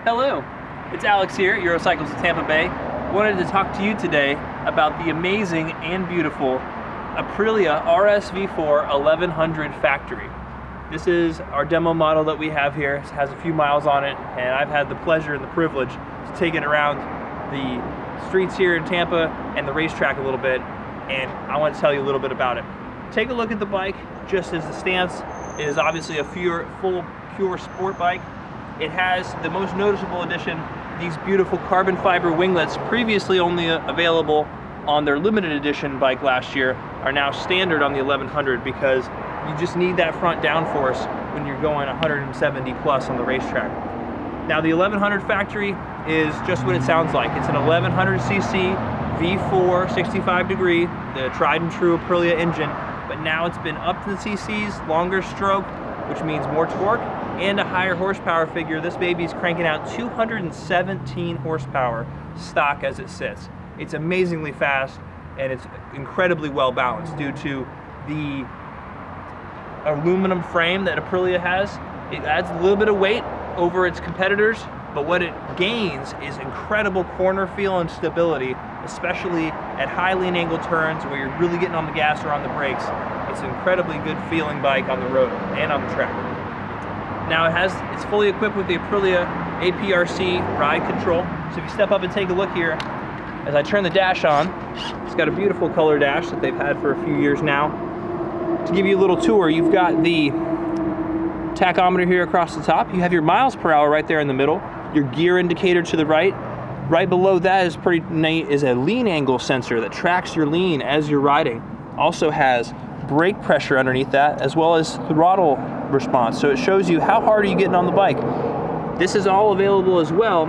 Hello, it's Alex here at Eurocycles of Tampa Bay. Wanted to talk to you today about the amazing and beautiful Aprilia RSV4 1100 factory. This is our demo model that we have here. It has a few miles on it, and I've had the pleasure and the privilege to take it around the streets here in Tampa and the racetrack a little bit, and I want to tell you a little bit about it. Take a look at the bike. Just as the stance is obviously a full pure sport bike, it has the most noticeable addition, these beautiful carbon fiber winglets, previously only available on their limited edition bike last year, are now standard on the 1100 because you just need that front downforce when you're going 170 plus on the racetrack. Now the 1100 factory is just what it sounds like. It's an 1100cc V4 65 degree, the tried and true Aprilia engine, but now it's been upped to the cc's, longer stroke, which means more torque, and a higher horsepower figure. This baby's cranking out 217 horsepower stock as it sits. It's amazingly fast, and it's incredibly well balanced due to the aluminum frame that Aprilia has. It adds a little bit of weight over its competitors, but what it gains is incredible corner feel and stability, especially at high lean angle turns where you're really getting on the gas or on the brakes. It's an incredibly good feeling bike on the road and on the track. Now it's fully equipped with the Aprilia APRC ride control. So if you step up and take a look here, as I turn the dash on, it's got a beautiful color dash that they've had for a few years now. To give you a little tour, you've got the tachometer here across the top. You have your miles per hour right there in the middle, your gear indicator to the right. Right below that is is a lean angle sensor that tracks your lean as you're riding. Also has brake pressure underneath that, as well as throttle response. So it shows you how hard are you getting on the bike. This is all available as well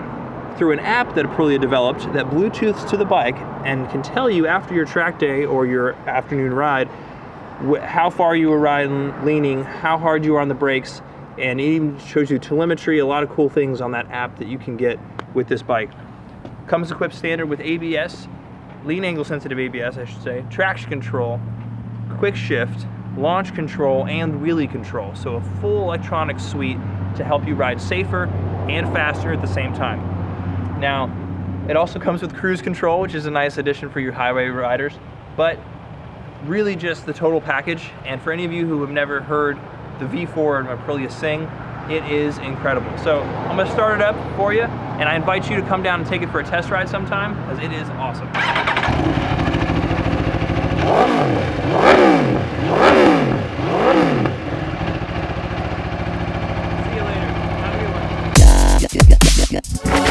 through an app that Aprilia developed that Bluetooths to the bike and can tell you after your track day or your afternoon ride how far you were riding, leaning, how hard you are on the brakes, and it even shows you telemetry, a lot of cool things on that app that you can get with this bike. Comes equipped standard with ABS, lean angle sensitive ABS I should say, traction control, quick shift, launch control, and wheelie control. So a full electronic suite to help you ride safer and faster at the same time. Now, it also comes with cruise control, which is a nice addition for your highway riders, but really just the total package. And for any of you who have never heard the V4 and Aprilia sing, it is incredible. So I'm gonna start it up for you, and I invite you to come down and take it for a test ride sometime, because it is awesome. See you later. Have a good one.